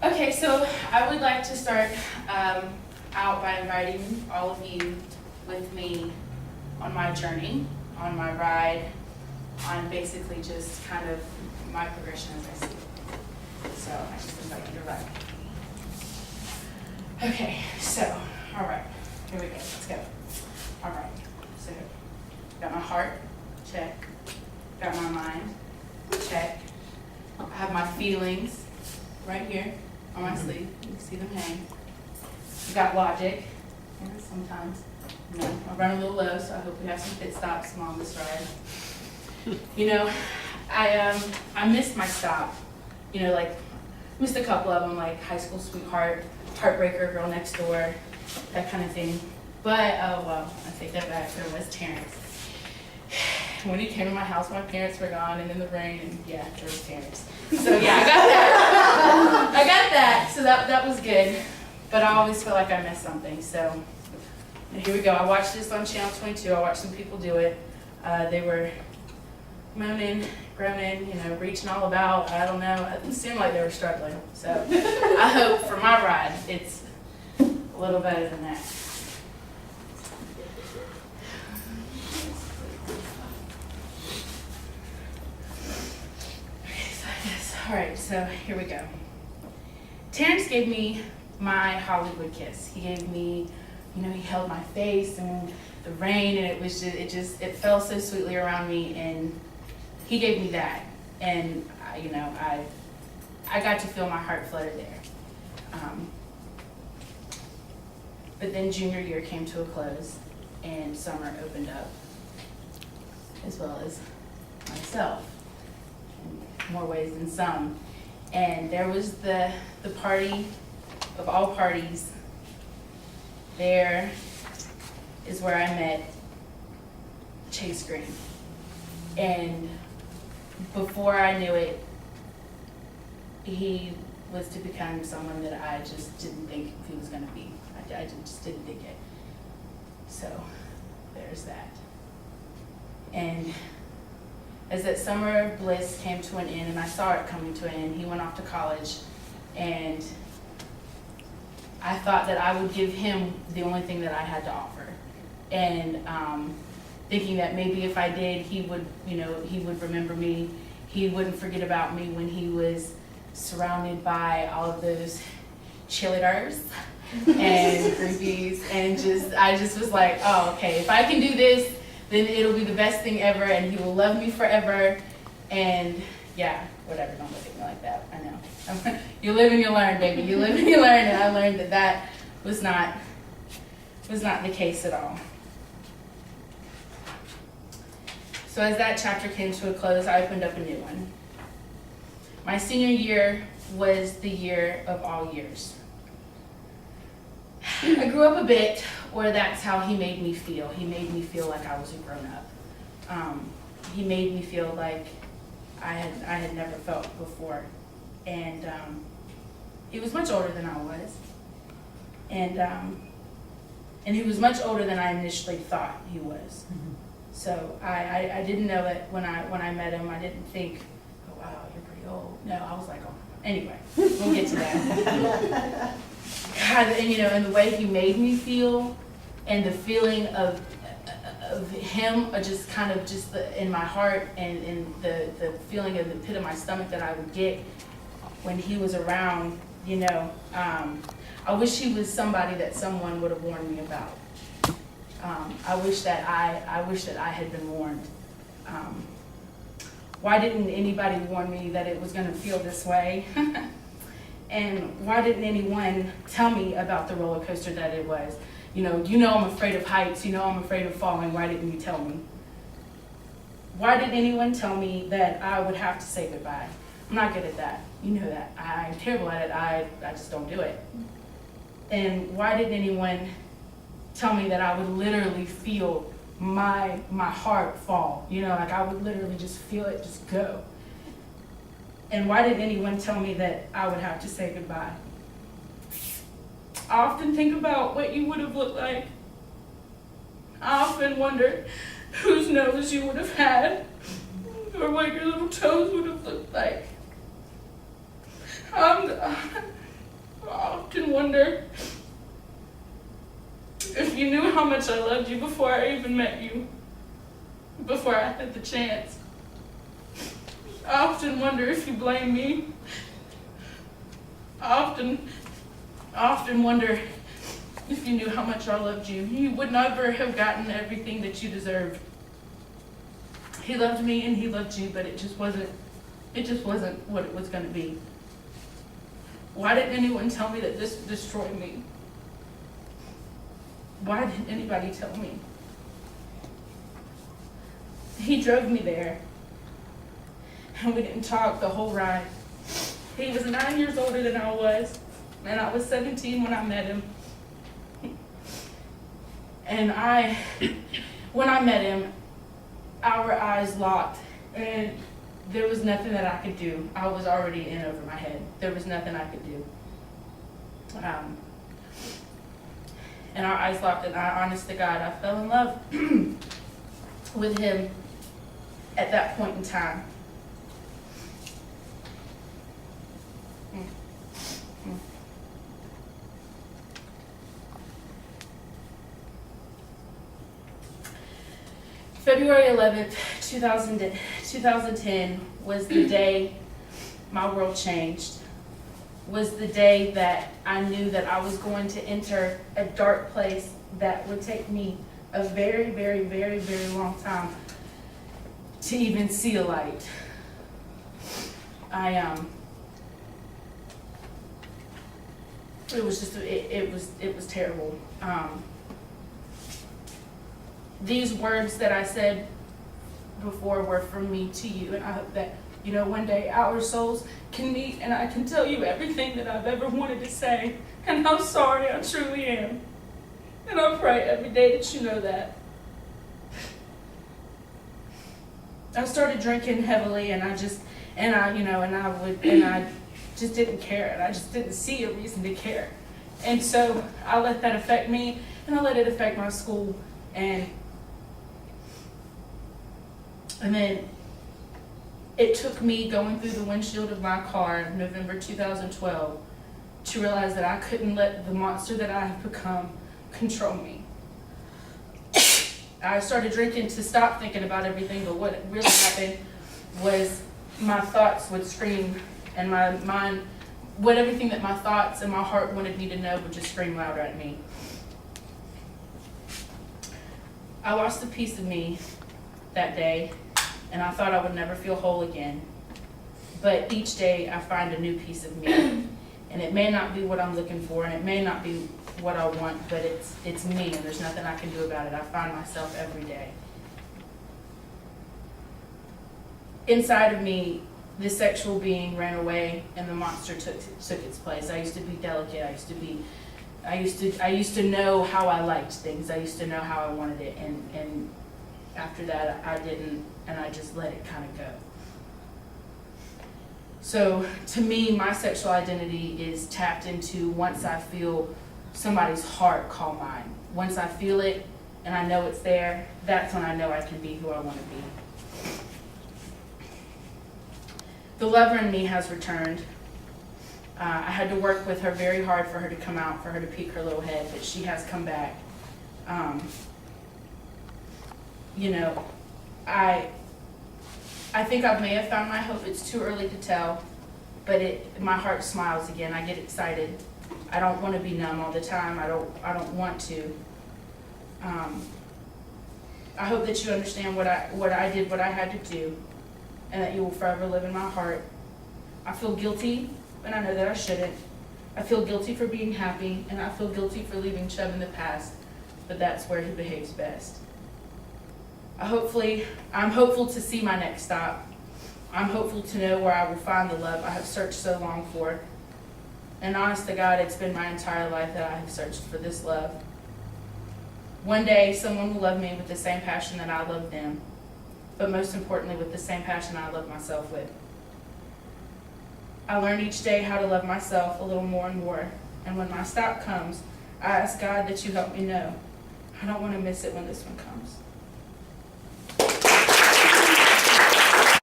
Okay, so I would like to start out by inviting all of you with me on my journey, on my ride, on basically just kind of my progression as I see it. So I just invite you to ride with me. Okay, so, all right, here we go, let's go. All right, so got my heart, check. Got my mind, check. I have my feelings right here on my sleeve. You can see them hang. I got logic. Sometimes, I run a little low, so I hope we have some pit stops along this ride. I missed my stop. Missed a couple of them, like high school sweetheart, heartbreaker, girl next door, that kind of thing. But, oh well, I take that back. There was Terrence. When he came to my house, my parents were gone, and in the rain, and yeah, there was Terrence. So yeah, I got that. I got that, so that was good. But I always feel like I missed something, so here we go. I watched this on Channel 22. I watched some people do it. They were moaning, groaning, reaching all about. I don't know. It seemed like they were struggling. So I hope for my ride, it's a little better than that. All right, so here we go. Terrence gave me my Hollywood kiss. He gave me, he held my face and the rain, and it fell so sweetly around me, and he gave me that. And, I got to feel my heart flutter there. But then junior year came to a close, and summer opened up, as well as myself. More ways than some. And there was the party of all parties. There is where I met Chase Green. And before I knew it, he was to become someone that I just didn't think he was going to be. I just didn't think it. So there's that. And as that summer of bliss came to an end, and I saw it coming to an end, he went off to college, and I thought that I would give him the only thing that I had to offer. And thinking that maybe if I did, he would remember me. He wouldn't forget about me when he was surrounded by all of those cheerleaders and groupies, and I just was like, oh, okay, if I can do this, then it'll be the best thing ever, and he will love me forever. And yeah, whatever, don't look at me like that, I know. You live and you learn, baby, you live and you learn, and I learned that was not the case at all. So as that chapter came to a close, I opened up a new one. My senior year was the year of all years. I grew up a bit where that's how he made me feel. He made me feel like I was a grown-up. He made me feel like I had never felt before. And he was much older than I was. And he was much older than I initially thought he was. Mm-hmm. So I didn't know it when I met him. I didn't think, oh wow, you're pretty old. No, I was like, oh, anyway, we'll get to that. God, and the way he made me feel, and the feeling of him, just kind of just in my heart, and the feeling in the pit of my stomach that I would get when he was around, I wish he was somebody that someone would have warned me about. I wish that I had been warned. Why didn't anybody warn me that it was going to feel this way? And why didn't anyone tell me about the roller coaster that it was? I'm afraid of heights. I'm afraid of falling. Why didn't you tell me? Why didn't anyone tell me that I would have to say goodbye? I'm not good at that. You know that. I'm terrible at it. I just don't do it. And why didn't anyone tell me that I would literally feel my heart fall? Like I would literally just feel it just go. And why didn't anyone tell me that I would have to say goodbye? I often think about what you would have looked like. I often wonder whose nose you would have had, or what your little toes would have looked like. I often wonder if you knew how much I loved you before I even met you, before I had the chance. I often wonder if you blame me. I often wonder if you knew how much I loved you. You would never have gotten everything that you deserved. He loved me and he loved you, but it just wasn't what it was going to be. Why didn't anyone tell me that this would destroy me? Why didn't anybody tell me? He drove me there, and we didn't talk the whole ride. He was 9 years older than I was, and I was 17 when I met him. And when I met him, our eyes locked, and there was nothing that I could do. I was already in over my head. There was nothing I could do. And our eyes locked, and honest to God, I fell in love with him at that point in time. February 11th, 2010 was the day my world changed. Was the day that I knew that I was going to enter a dark place that would take me a very, very, very, very long time to even see a light. It was terrible. These words that I said before were from me to you, and I hope that, one day our souls can meet and I can tell you everything that I've ever wanted to say and how sorry I truly am. And I pray every day that you know that. I started drinking heavily, and I just didn't care, and I just didn't see a reason to care. And so I let that affect me, and I let it affect my school, and then it took me going through the windshield of my car in November 2012 to realize that I couldn't let the monster that I have become control me. I started drinking to stop thinking about everything, but what really happened was my thoughts would scream, and my mind, everything that my thoughts and my heart wanted me to know would just scream louder at me. I lost a piece of me that day, and I thought I would never feel whole again. But each day I find a new piece of me, and it may not be what I'm looking for, and it may not be what I want, but it's me, and there's nothing I can do about it. I find myself every day. Inside of me, this sexual being ran away, and the monster took its place. I used to be delicate. I used to know how I liked things. I used to know how I wanted it, and after that I didn't, and I just let it kind of go. So to me, my sexual identity is tapped into once I feel somebody's heart call mine. Once I feel it and I know it's there, that's when I know I can be who I want to be. The lover in me has returned. I had to work with her very hard for her to come out, for her to peek her little head, but she has come back. I think I may have found my hope. It's too early to tell, but my heart smiles again. I get excited. I don't want to be numb all the time. I don't want to. I hope that you understand what I did, what I had to do, and that you will forever live in my heart. I feel guilty, and I know that I shouldn't. I feel guilty for being happy, and I feel guilty for leaving Chubb in the past, but that's where he behaves best. I'm hopeful to see my next stop. I'm hopeful to know where I will find the love I have searched so long for. And honest to God, it's been my entire life that I have searched for this love. One day, someone will love me with the same passion that I love them, but most importantly, with the same passion I love myself with. I learn each day how to love myself a little more and more, and when my stop comes, I ask God that you help me know. I don't want to miss it when this one comes.